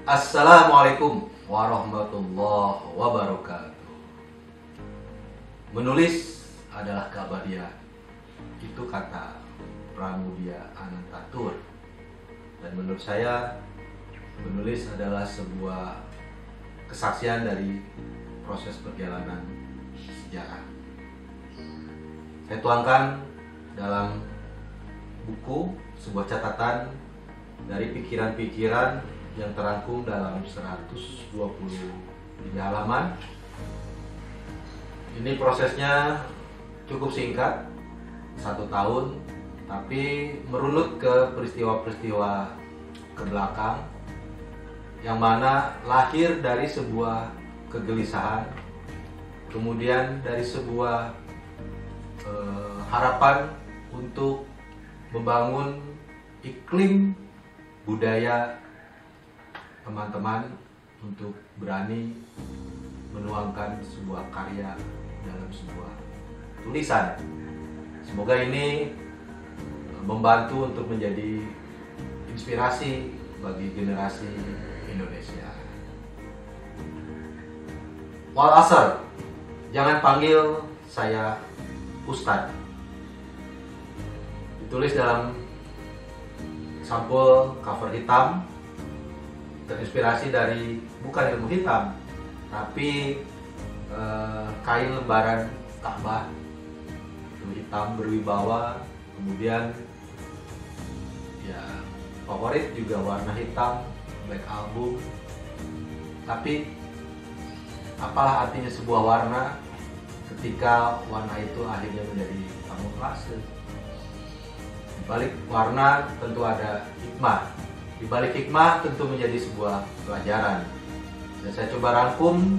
Assalamualaikum warahmatullahi wabarakatuh. Menulis adalah keabadian. Itu kata Pramudia Anantatur. Dan menurut saya, menulis adalah sebuah kesaksian dari proses perjalanan sejarah. Saya tuangkan dalam buku sebuah catatan dari pikiran-pikiran yang terangkum dalam 123 halaman. Ini prosesnya cukup singkat, 1 tahun, tapi merunut ke peristiwa-peristiwa ke belakang yang mana lahir dari sebuah kegelisahan, kemudian dari sebuah harapan untuk membangun iklim budaya teman-teman untuk berani menuangkan sebuah karya dalam sebuah tulisan. Semoga ini membantu untuk menjadi inspirasi bagi generasi Indonesia. Wal asr, jangan panggil saya Ustadz. Ditulis dalam sampul cover hitam, terinspirasi dari bukan ilmu hitam, tapi kain lembaran Ka'bah itu hitam berwibawa. Kemudian ya favorit juga warna hitam, black album. Tapi apalah artinya sebuah warna ketika warna itu akhirnya menjadi kamuflase? Di balik warna tentu ada hikmah. Di balik hikmah tentu menjadi sebuah pelajaran. Dan saya coba rangkum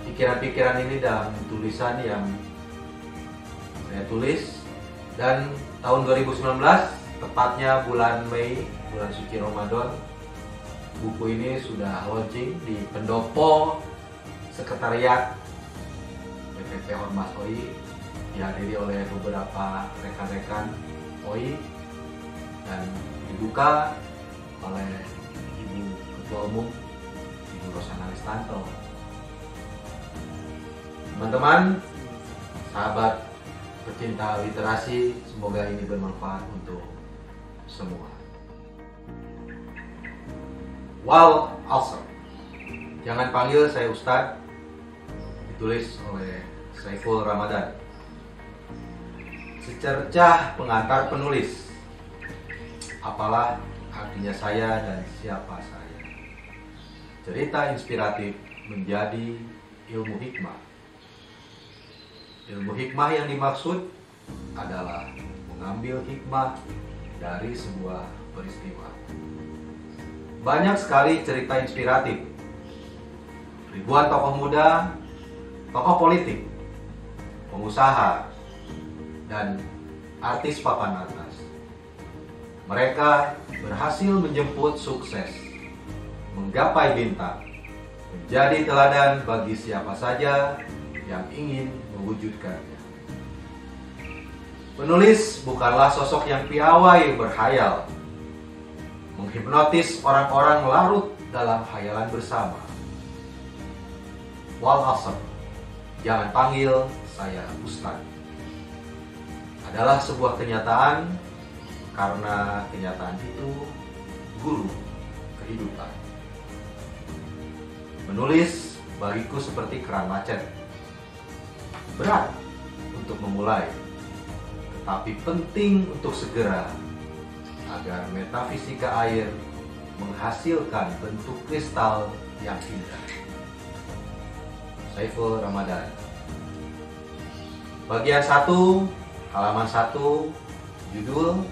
pikiran-pikiran ini dalam tulisan yang saya tulis. Dan tahun 2019, tepatnya bulan Mei, bulan suci Ramadan, buku ini sudah launching di pendopo sekretariat PPP Ormas OI, dihadiri oleh beberapa rekan-rekan OI, dan dibuka oleh Ibu Ketua Umum, Ibu Rosana Listanto. Teman-teman, sahabat pecinta literasi, semoga ini bermanfaat untuk semua. Wal asr, jangan panggil saya Ustadz. Ditulis oleh Saiful Ramadan. Secercah pengantar penulis. Apalah artinya saya dan siapa saya? Cerita inspiratif menjadi ilmu hikmah. Ilmu hikmah yang dimaksud adalah mengambil hikmah dari sebuah peristiwa. Banyak sekali cerita inspiratif. Ribuan tokoh muda, tokoh politik, pengusaha, dan artis papan atas. Mereka berhasil menjemput sukses, menggapai bintang, menjadi teladan bagi siapa saja yang ingin mewujudkannya. Penulis bukanlah sosok yang piawai berhayal, menghipnotis orang-orang larut dalam hayalan bersama. Wal asr, jangan panggil saya Ustadz, adalah sebuah kenyataan, karena kenyataan itu guru kehidupan. Menulis bagiku seperti keran macet. Berat untuk memulai, tetapi penting untuk segera, agar metafisika air menghasilkan bentuk kristal yang indah. Saiful Ramadan. Bagian 1, halaman 1, judul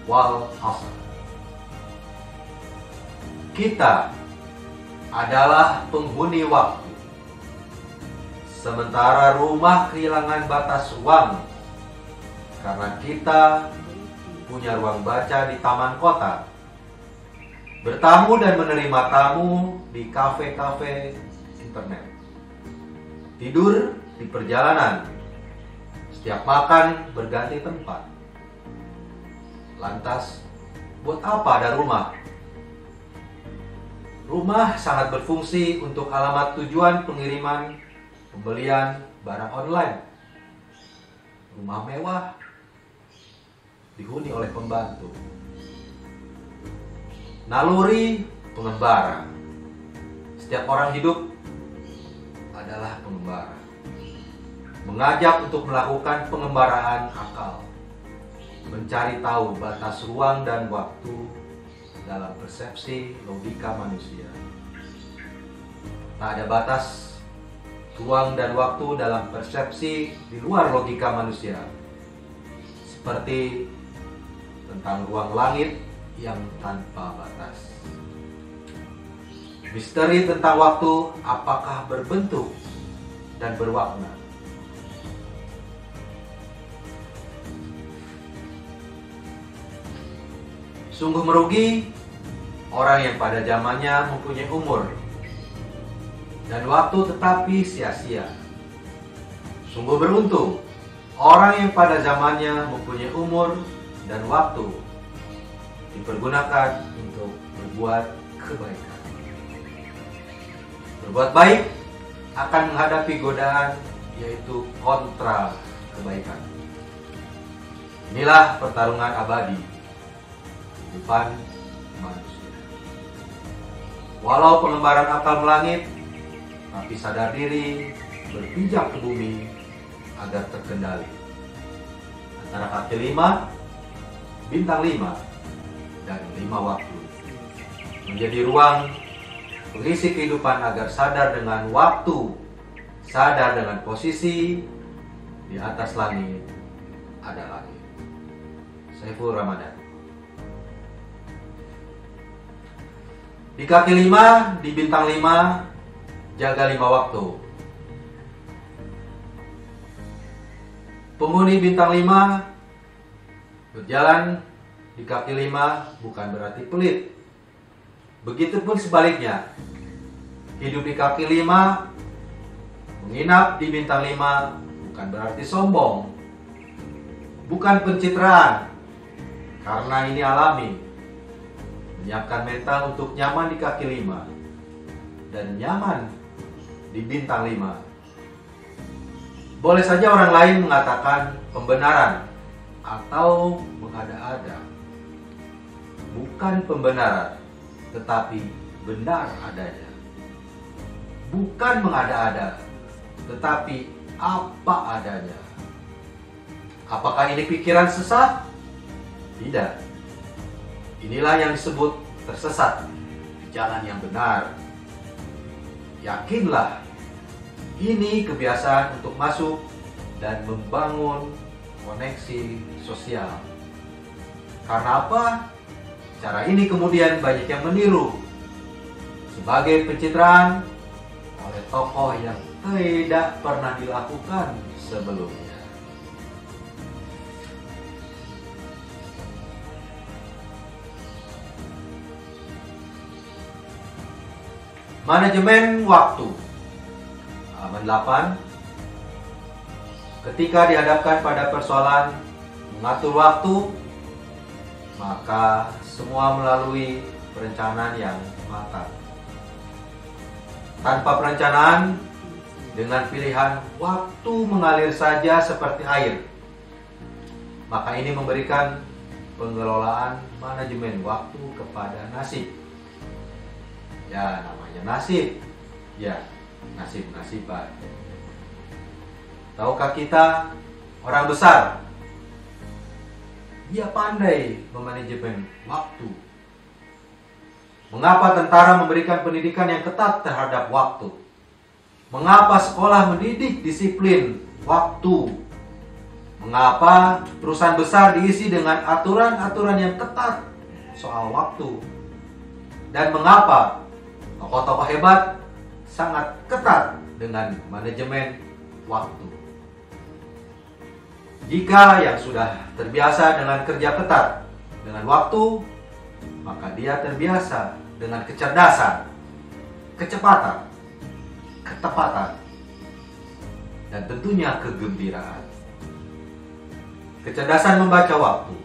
Wal asr. Kita adalah penghuni waktu, sementara rumah kehilangan batas ruang, karena kita punya ruang baca di taman kota, bertamu dan menerima tamu di kafe-kafe internet, tidur di perjalanan, setiap makan berganti tempat. Lantas, buat apa ada rumah? Rumah sangat berfungsi untuk alamat tujuan pengiriman, pembelian barang online. Rumah mewah dihuni oleh pembantu. Naluri pengembara. Setiap orang hidup adalah pengembara. Mengajak untuk melakukan pengembaraan akal. Mencari tahu batas ruang dan waktu dalam persepsi logika manusia. Tak ada batas ruang dan waktu dalam persepsi di luar logika manusia. Seperti tentang ruang langit yang tanpa batas. Misteri tentang waktu apakah berbentuk dan berwarna. Sungguh merugi orang yang pada zamannya mempunyai umur dan waktu tetapi sia-sia. Sungguh beruntung orang yang pada zamannya mempunyai umur dan waktu dipergunakan untuk berbuat kebaikan. Berbuat baik akan menghadapi godaan, yaitu kontra kebaikan. Inilah pertarungan abadi kehidupan manusia. Walau pengembaraan akal melangit, tapi sadar diri berpijak ke bumi agar terkendali. Antara kaki 5, bintang 5, dan 5 waktu. Menjadi ruang pengisi kehidupan agar sadar dengan waktu, sadar dengan posisi, di atas langit ada langit. Saiful Ramadan. Di kaki 5, di bintang 5, jaga 5 waktu. Penghuni bintang 5 berjalan di kaki 5 bukan berarti pelit. Begitupun sebaliknya, hidup di kaki 5, menginap di bintang 5 bukan berarti sombong. Bukan pencitraan, karena ini alami. Menyiapkan mental untuk nyaman di kaki 5 dan nyaman di bintang 5. Boleh saja orang lain mengatakan pembenaran atau mengada-ada. Bukan pembenaran, tetapi benar adanya. Bukan mengada-ada, tetapi apa adanya. Apakah ini pikiran sesat? Tidak. Inilah yang disebut tersesat di jalan yang benar. Yakinlah, ini kebiasaan untuk masuk dan membangun koneksi sosial. Karena apa? Cara ini kemudian banyak yang meniru sebagai pencitraan oleh tokoh yang tidak pernah dilakukan sebelumnya. Manajemen waktu. Halaman 8. Ketika dihadapkan pada persoalan mengatur waktu, maka semua melalui perencanaan yang matang. Tanpa perencanaan, dengan pilihan waktu mengalir saja seperti air, maka ini memberikan pengelolaan manajemen waktu kepada nasib. Ya, namanya nasib. Ya, nasib-nasiban. Tahukah kita, orang besar, dia pandai memanajemen waktu. Mengapa tentara memberikan pendidikan yang ketat terhadap waktu? Mengapa sekolah mendidik disiplin waktu? Mengapa perusahaan besar diisi dengan aturan-aturan yang ketat soal waktu? Dan mengapa tokoh-tokoh hebat sangat ketat dengan manajemen waktu? Jika yang sudah terbiasa dengan kerja ketat dengan waktu, maka dia terbiasa dengan kecerdasan, kecepatan, ketepatan, dan tentunya kegembiraan. Kecerdasan membaca waktu,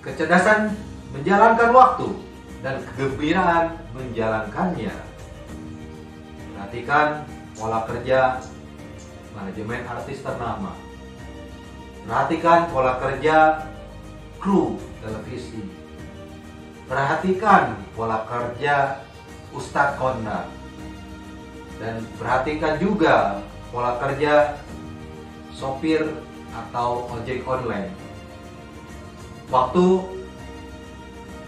kecerdasan menjalankan waktu, dan kegembiraan menjalankannya. Perhatikan pola kerja manajemen artis ternama. Perhatikan pola kerja kru televisi. Perhatikan pola kerja Ustadz Kondang. Dan perhatikan juga pola kerja sopir atau ojek online. Waktu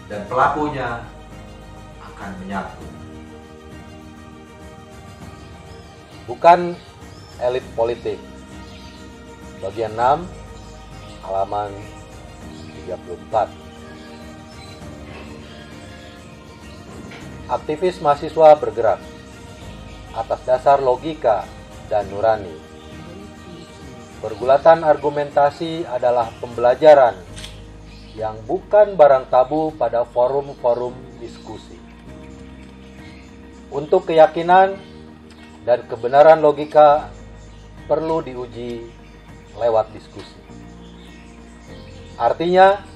dan pelakunya akan menyatu. Bukan elit politik. Bagian 6, halaman 34. Aktivis mahasiswa bergerak atas dasar logika dan nurani. Pergulatan argumentasi adalah pembelajaran yang bukan barang tabu pada forum-forum diskusi. Untuk keyakinan dan kebenaran logika perlu diuji lewat diskusi. Artinya,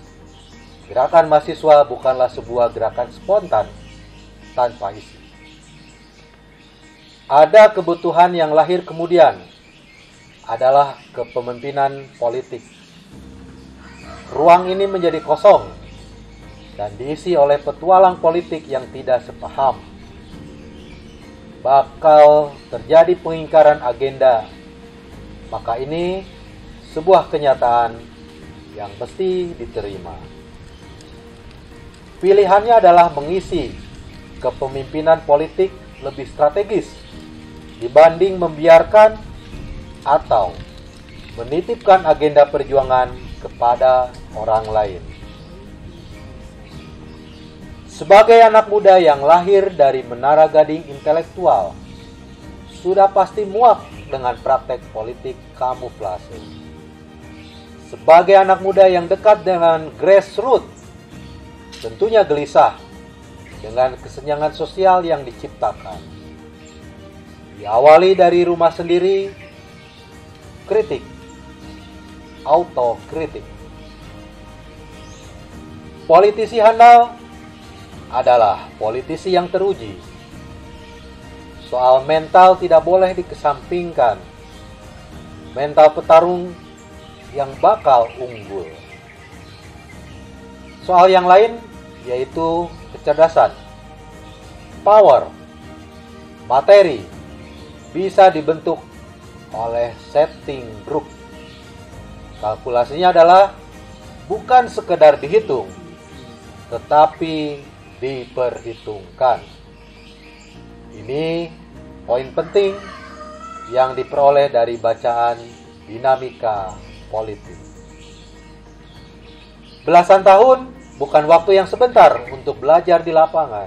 gerakan mahasiswa bukanlah sebuah gerakan spontan tanpa isi. Ada kebutuhan yang lahir kemudian, adalah kepemimpinan politik. Ruang ini menjadi kosong dan diisi oleh petualang politik yang tidak sepaham. Bakal terjadi pengingkaran agenda. Maka ini sebuah kenyataan yang mesti diterima. Pilihannya adalah mengisi kepemimpinan politik lebih strategis dibanding membiarkan atau menitipkan agenda perjuangan kepada orang lain. Sebagai anak muda yang lahir dari menara gading intelektual, sudah pasti muak dengan praktek politik kamuflase. Sebagai anak muda yang dekat dengan grassroots, tentunya gelisah dengan kesenjangan sosial yang diciptakan. Diawali dari rumah sendiri, kritik, autokritik. Politisi handal adalah politisi yang teruji. Soal mental tidak boleh dikesampingkan. Mental petarung yang bakal unggul. Soal yang lain yaitu kecerdasan, power, materi bisa dibentuk oleh setting group. Kalkulasinya adalah bukan sekedar dihitung, tetapi diperhitungkan. Ini poin penting yang diperoleh dari bacaan dinamika politik. Belasan tahun bukan waktu yang sebentar untuk belajar di lapangan.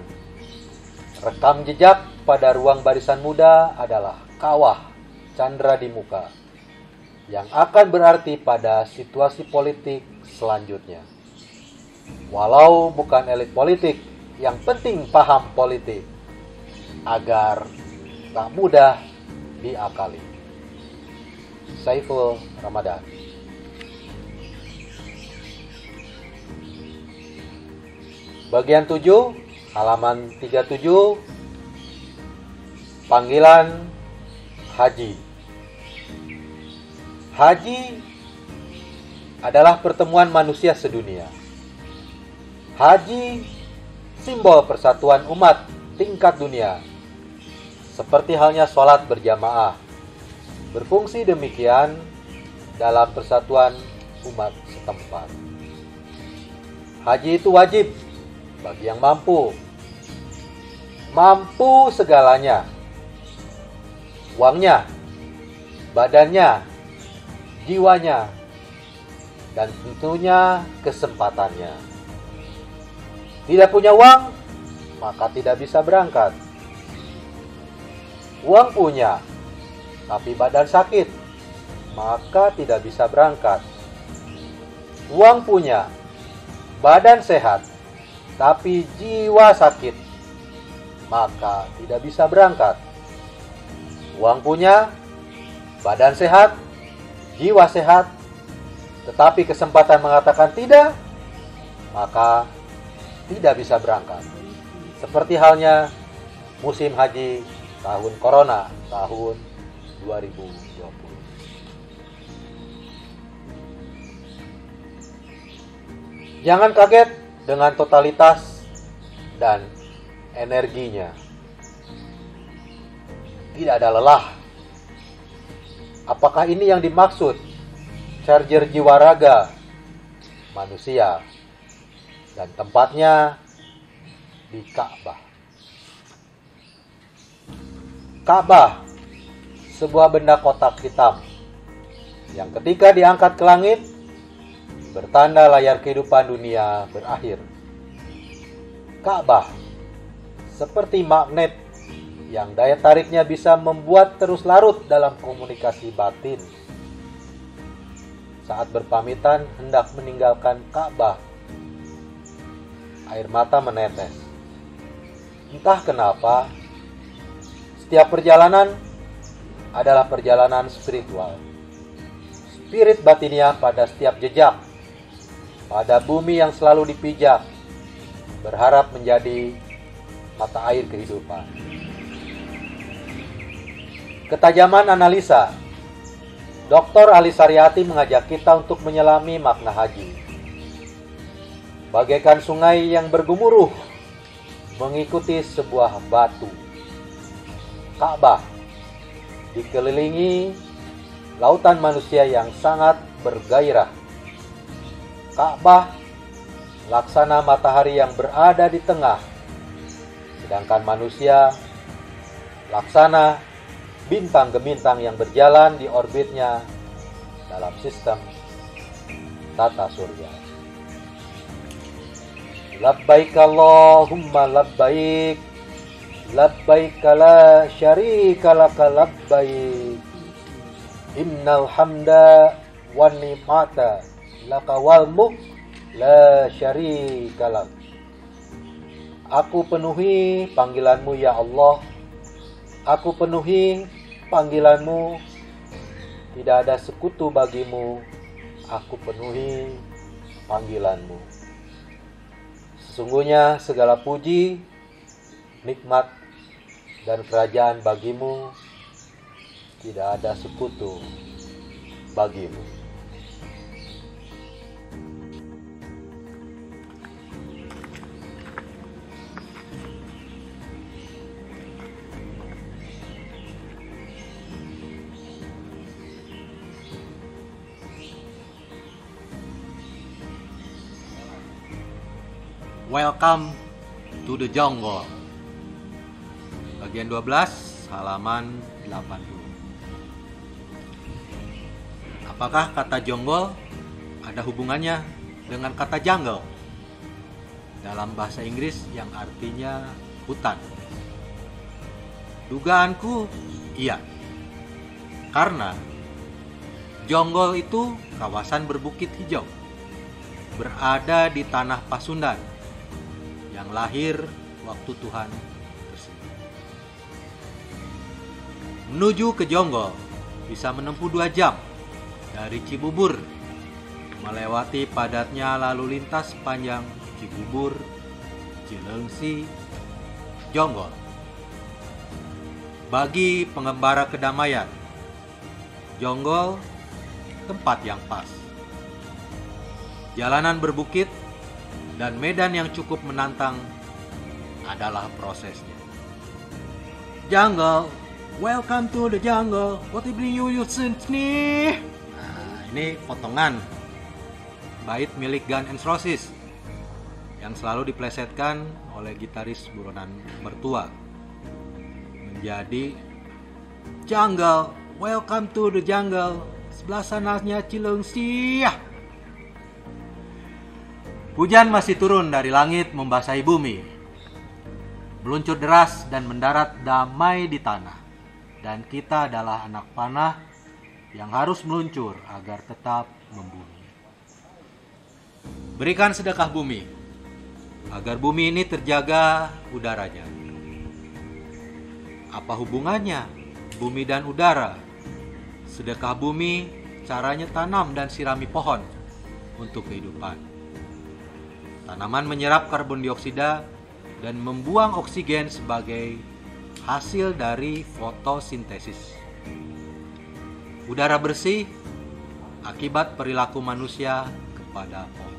Rekam jejak pada ruang barisan muda adalah kawah candra di muka yang akan berarti pada situasi politik selanjutnya. Walau bukan elit politik, yang penting paham politik agar tak mudah diakali. Saiful Ramadan. Bagian 7, halaman 37, panggilan haji. Haji adalah pertemuan manusia sedunia. Haji simbol persatuan umat tingkat dunia. Seperti halnya sholat berjamaah. Berfungsi demikian dalam persatuan umat setempat. Haji itu wajib bagi yang mampu. Mampu segalanya. Uangnya, badannya, jiwanya, dan tentunya kesempatannya. Tidak punya uang, maka tidak bisa berangkat. Uang punya, tapi badan sakit, maka tidak bisa berangkat. Uang punya, badan sehat, tapi jiwa sakit, maka tidak bisa berangkat. Uang punya, badan sehat, jiwa sehat, tetapi kesempatan mengatakan tidak, maka tidak bisa berangkat. Seperti halnya musim haji tahun corona tahun 2020. Jangan kaget dengan totalitas dan energinya. Tidak ada lelah. Apakah ini yang dimaksud charger jiwa raga manusia? Dan tempatnya di Ka'bah. Ka'bah, sebuah benda kotak hitam yang ketika diangkat ke langit bertanda layar kehidupan dunia berakhir. Ka'bah seperti magnet yang daya tariknya bisa membuat terus larut dalam komunikasi batin. Saat berpamitan hendak meninggalkan Ka'bah, air mata menetes. Entah kenapa, setiap perjalanan adalah perjalanan spiritual. Spirit batinnya pada setiap jejak, pada bumi yang selalu dipijak, berharap menjadi mata air kehidupan. Ketajaman analisa. Dr. Ali Saryati mengajak kita untuk menyelami makna haji. Bagaikan sungai yang bergemuruh mengikuti sebuah batu. Ka'bah dikelilingi lautan manusia yang sangat bergairah. Ka'bah laksana matahari yang berada di tengah, sedangkan manusia laksana bintang gemintang yang berjalan di orbitnya dalam sistem tata surya. Labbaik Allahumma labbaik, labbaik la syarika laka labbaik, innal hamda wan ni'mata laka wal mulk la syarika lak. Aku penuhi panggilanmu ya Allah, aku penuhi panggilanmu, tidak ada sekutu bagimu, aku penuhi panggilanmu. Sesungguhnya segala puji, nikmat, dan kerajaan bagimu, tidak ada sekutu bagimu. Welcome to the Jungle. Bagian 12, halaman 80. Apakah kata jonggol ada hubungannya dengan kata jungle dalam bahasa Inggris yang artinya hutan? Dugaanku iya. Karena jonggol itu kawasan berbukit hijau berada di tanah Pasundan yang lahir waktu Tuhan bersih. Menuju ke Jonggol bisa menempuh 2 jam dari Cibubur, melewati padatnya lalu lintas sepanjang Cibubur, Cileungsi, Jonggol. Bagi pengembara kedamaian, Jonggol tempat yang pas. Jalanan berbukit dan medan yang cukup menantang adalah prosesnya. Jungle, welcome to the jungle. What bring you sini? Nah, ini potongan bait milik Guns N' Roses yang selalu diplesetkan oleh gitaris buronan mertua menjadi jungle, welcome to the jungle. Sebelah sananya Cileungsi. Hujan masih turun dari langit membasahi bumi, meluncur deras dan mendarat damai di tanah. Dan kita adalah anak panah yang harus meluncur agar tetap membumi. Berikan sedekah bumi, agar bumi ini terjaga udaranya. Apa hubungannya bumi dan udara? Sedekah bumi caranya tanam dan sirami pohon untuk kehidupan. Tanaman menyerap karbon dioksida dan membuang oksigen sebagai hasil dari fotosintesis. Udara bersih akibat perilaku manusia kepada pohon.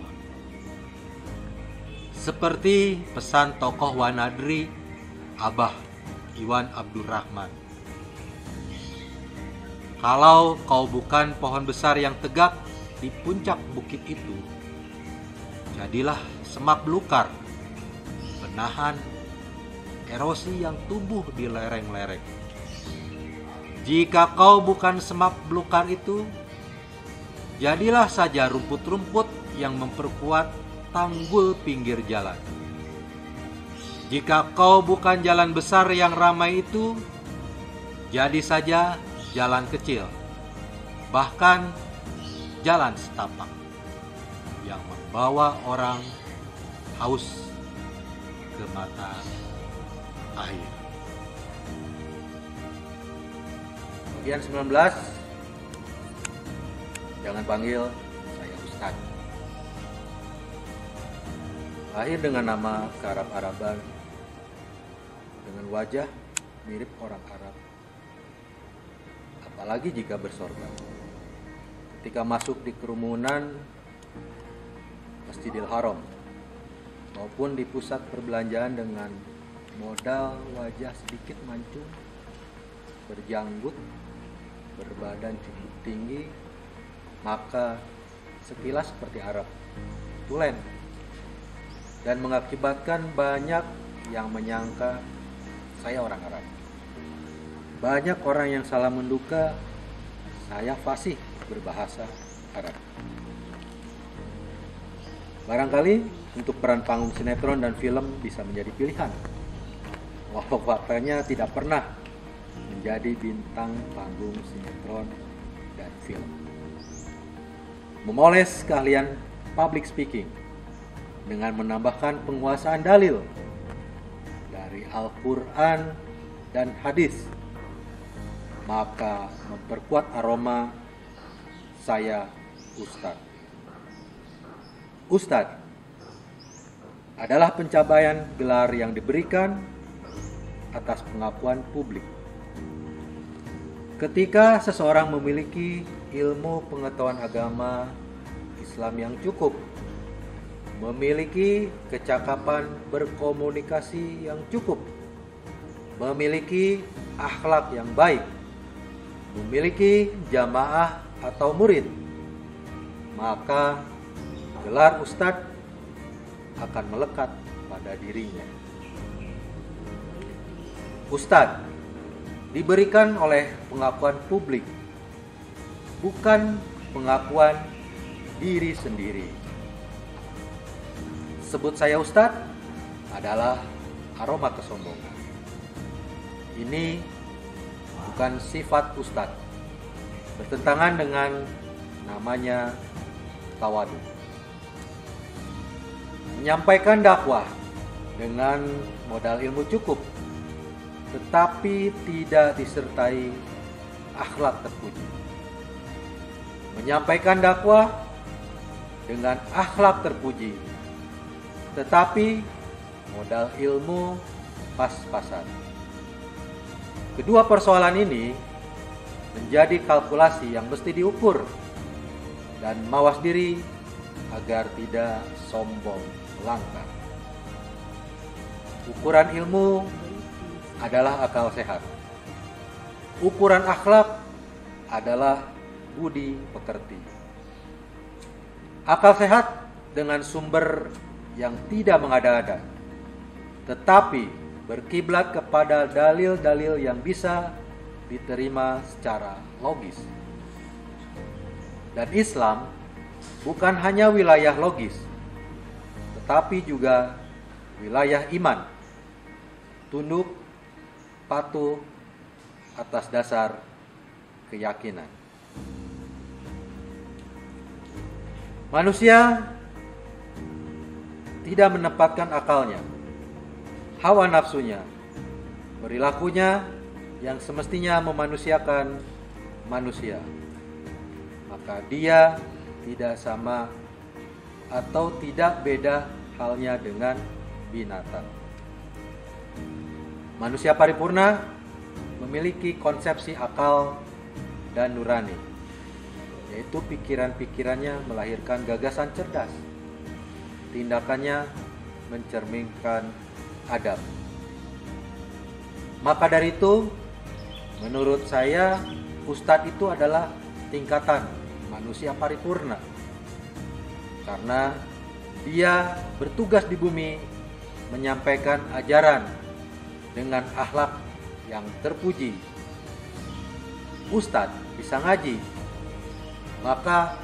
Seperti pesan tokoh Wanadri, Abah Iwan Abdurrahman. Kalau kau bukan pohon besar yang tegak di puncak bukit itu, jadilah semak belukar, penahan erosi yang tumbuh di lereng-lereng. Jika kau bukan semak belukar itu, jadilah saja rumput-rumput yang memperkuat tanggul pinggir jalan. Jika kau bukan jalan besar yang ramai itu, jadi saja jalan kecil, bahkan jalan setapak yang membawa orang haus ke mata air. Bagian 19. Jangan panggil saya Ustaz. Lahir dengan nama kearab-araban, dengan wajah mirip orang Arab, apalagi jika bersorban. Ketika masuk di kerumunan Masjidil Haram maupun di pusat perbelanjaan dengan modal wajah sedikit mancung, berjanggut, berbadan cukup tinggi, maka sekilas seperti Arab, tulen, dan mengakibatkan banyak yang menyangka saya orang Arab. Banyak orang yang salah menduga saya fasih berbahasa Arab. Barangkali untuk peran panggung sinetron dan film bisa menjadi pilihan, walau faktanya tidak pernah menjadi bintang panggung sinetron dan film. Memoles keahlian public speaking dengan menambahkan penguasaan dalil dari Al-Quran dan hadis, maka memperkuat aroma saya Ustadz. Ustadz adalah pencapaian gelar yang diberikan atas pengakuan publik. Ketika seseorang memiliki ilmu pengetahuan agama Islam yang cukup, memiliki kecakapan berkomunikasi yang cukup, memiliki akhlak yang baik, memiliki jamaah atau murid, maka gelar Ustadz akan melekat pada dirinya. Ustadz diberikan oleh pengakuan publik, bukan pengakuan diri sendiri. Sebut saya Ustadz adalah aroma kesombongan. Ini bukan sifat Ustadz, bertentangan dengan namanya tawadu. Menyampaikan dakwah dengan modal ilmu cukup, tetapi tidak disertai akhlak terpuji. Menyampaikan dakwah dengan akhlak terpuji, tetapi modal ilmu pas-pasan. Kedua persoalan ini menjadi kalkulasi yang mesti diukur dan mawas diri agar tidak sombong melangkah. Ukuran ilmu adalah akal sehat. Ukuran akhlak adalah budi pekerti. Akal sehat dengan sumber yang tidak mengada-ada, tetapi berkiblat kepada dalil-dalil yang bisa diterima secara logis. Dan Islam bukan hanya wilayah logis, tetapi juga wilayah iman, tunduk patuh atas dasar keyakinan. Manusia tidak menempatkan akalnya, hawa nafsunya, perilakunya yang semestinya memanusiakan manusia. Maka dia tidak sama atau tidak beda halnya dengan binatang. Manusia paripurna memiliki konsepsi akal dan nurani, yaitu pikiran-pikirannya melahirkan gagasan cerdas, tindakannya mencerminkan adab. Maka dari itu, menurut saya, Ustadz itu adalah tingkatan manusia paripurna, karena dia bertugas di bumi menyampaikan ajaran dengan akhlak yang terpuji. Ustadz bisa ngaji, maka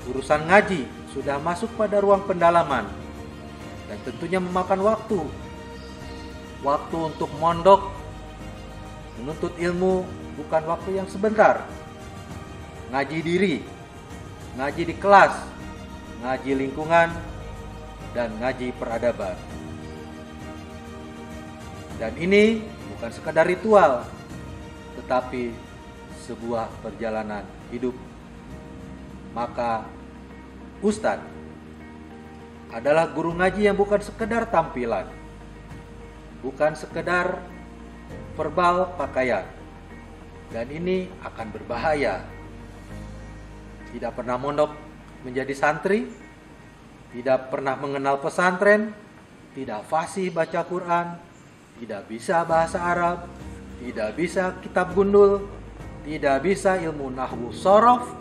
urusan ngaji sudah masuk pada ruang pendalaman dan tentunya memakan waktu. Waktu untuk mondok, menuntut ilmu bukan waktu yang sebentar. Ngaji diri, ngaji di kelas, ngaji lingkungan, dan ngaji peradaban. Dan ini bukan sekadar ritual, tetapi sebuah perjalanan hidup. Maka Ustadz adalah guru ngaji yang bukan sekedar tampilan, bukan sekedar verbal pakaian. Dan ini akan berbahaya. Tidak pernah mondok menjadi santri, tidak pernah mengenal pesantren, tidak fasih baca Quran, tidak bisa bahasa Arab, tidak bisa kitab gundul, tidak bisa ilmu nahwu sorof,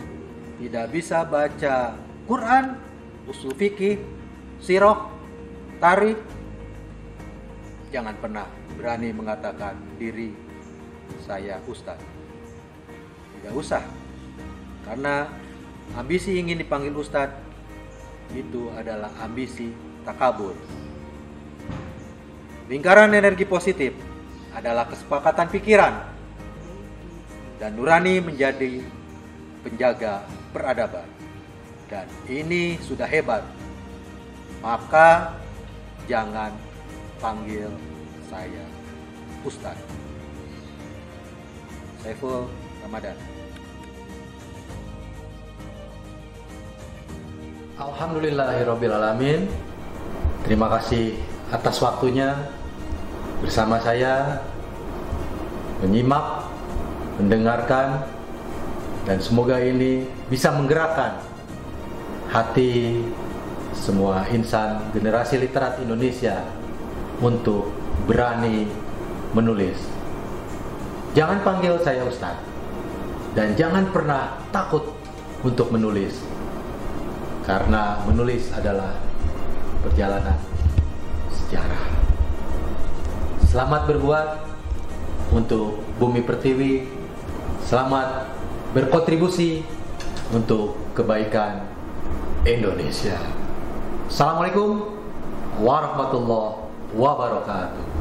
tidak bisa baca Quran, usul fikih, sirah, tarikh. Jangan pernah berani mengatakan diri saya ustadz. Tidak usah, karena ambisi ingin dipanggil ustadz itu adalah ambisi takabur. Lingkaran energi positif adalah kesepakatan pikiran, dan nurani menjadi penjaga peradaban. Dan ini sudah hebat. Maka jangan panggil saya Ustadz. Saiful Ramadan. Alhamdulillahirrabbilalamin. Terima kasih atas waktunya bersama saya menyimak, mendengarkan, dan semoga ini bisa menggerakkan hati semua insan generasi literat Indonesia untuk berani menulis. Jangan panggil saya Ustadz, dan jangan pernah takut untuk menulis, karena menulis adalah perjalanan sejarah. Selamat berbuat untuk Bumi Pertiwi, selamat berkontribusi untuk kebaikan Indonesia. Assalamualaikum warahmatullahi wabarakatuh.